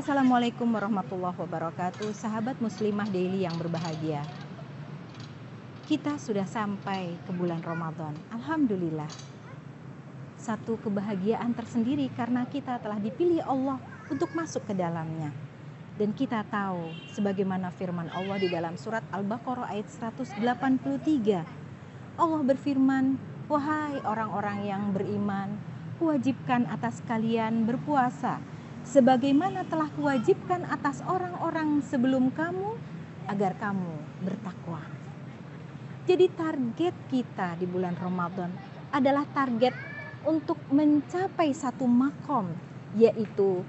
Assalamualaikum warahmatullahi wabarakatuh. Sahabat muslimah daily yang berbahagia, kita sudah sampai ke bulan Ramadan. Alhamdulillah, satu kebahagiaan tersendiri karena kita telah dipilih Allah untuk masuk ke dalamnya. Dan kita tahu sebagaimana firman Allah di dalam surat Al-Baqarah ayat 183, Allah berfirman, "Wahai orang-orang yang beriman, kuwajibkan atas kalian berpuasa sebagaimana telah kuwajibkan atas orang-orang sebelum kamu agar kamu bertakwa." Jadi target kita di bulan Ramadan adalah target untuk mencapai satu makom, yaitu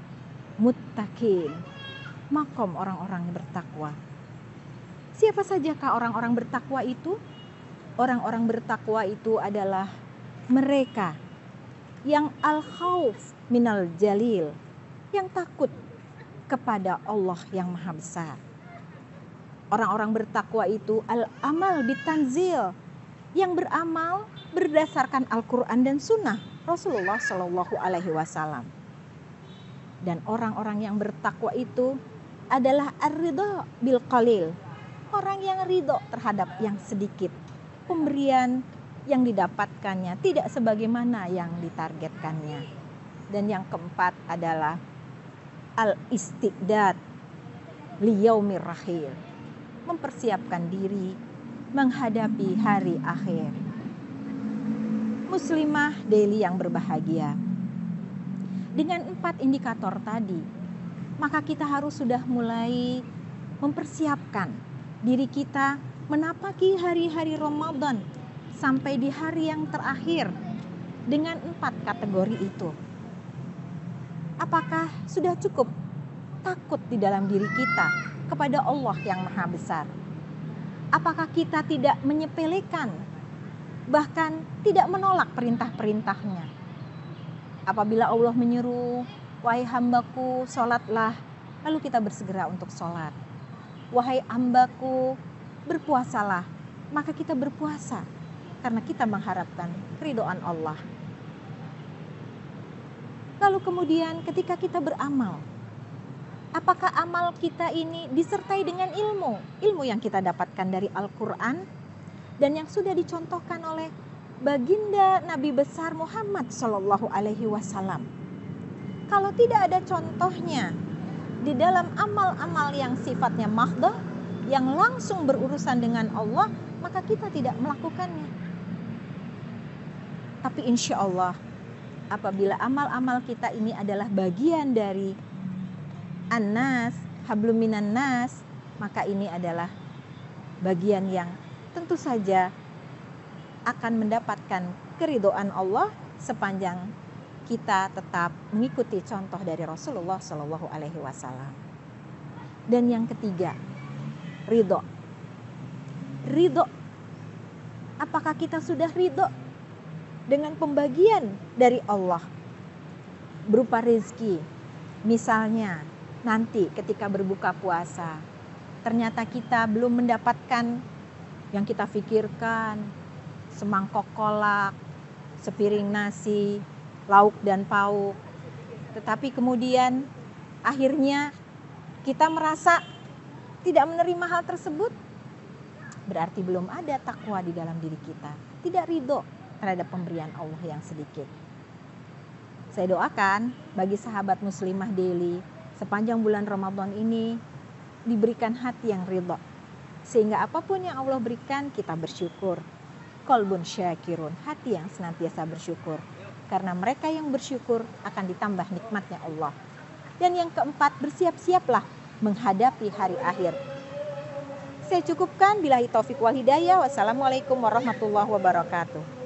muttaqin, makom orang-orang yang bertakwa. Siapa sajakah orang-orang bertakwa itu? Orang-orang bertakwa itu adalah mereka yang al-khauf minal jalil, yang takut kepada Allah yang maha besar. Orang-orang bertakwa itu al-amal bitanzil, yang beramal berdasarkan Al-Quran dan Sunnah Rasulullah Shallallahu Alaihi Wasallam. Dan orang-orang yang bertakwa itu adalah ar-ridha bil qalil, orang yang ridho terhadap yang sedikit, pemberian yang didapatkannya tidak sebagaimana yang ditargetkannya. Dan yang keempat adalah al-istiqdad liyaumir rahil, mempersiapkan diri menghadapi hari akhir. Muslimah daily yang berbahagia, dengan 4 indikator tadi, maka kita harus sudah mulai mempersiapkan diri kita menapaki hari-hari Ramadan sampai di hari yang terakhir dengan 4 kategori itu. Apakah sudah cukup takut di dalam diri kita kepada Allah yang maha besar? Apakah kita tidak menyepelekan, bahkan tidak menolak perintah-perintahnya? Apabila Allah menyeru, "Wahai hambaku, sholatlah," lalu kita bersegera untuk sholat. "Wahai hambaku, berpuasalah," maka kita berpuasa karena kita mengharapkan keridhaan Allah. Lalu kemudian ketika kita beramal, apakah amal kita ini disertai dengan ilmu yang kita dapatkan dari Al-Quran dan yang sudah dicontohkan oleh baginda Nabi besar Muhammad Sallallahu Alaihi Wasallam? Kalau tidak ada contohnya di dalam amal-amal yang sifatnya mahdoh, yang langsung berurusan dengan Allah, maka kita tidak melakukannya. Tapi insya Allah, apabila amal-amal kita ini adalah bagian dari an-nas, hablum minan nas, maka ini adalah bagian yang tentu saja akan mendapatkan keridhaan Allah sepanjang kita tetap mengikuti contoh dari Rasulullah Shallallahu Alaihi Wasallam. Dan yang ketiga, ridho. Ridho. Apakah kita sudah ridho dengan pembagian dari Allah berupa rezeki? Misalnya nanti ketika berbuka puasa, ternyata kita belum mendapatkan yang kita pikirkan, semangkok kolak, sepiring nasi, lauk dan pauk. Tetapi kemudian akhirnya kita merasa tidak menerima hal tersebut, berarti belum ada takwa di dalam diri kita, tidak ridho terhadap pemberian Allah yang sedikit. Saya doakan bagi sahabat muslimah daily sepanjang bulan Ramadan ini diberikan hati yang ridho, sehingga apapun yang Allah berikan kita bersyukur. Qalbun syakirun, hati yang senantiasa bersyukur, karena mereka yang bersyukur akan ditambah nikmatnya Allah. Dan yang keempat, bersiap-siaplah menghadapi hari akhir. Saya cukupkan, billahi taufik wal hidayah. Wassalamualaikum warahmatullahi wabarakatuh.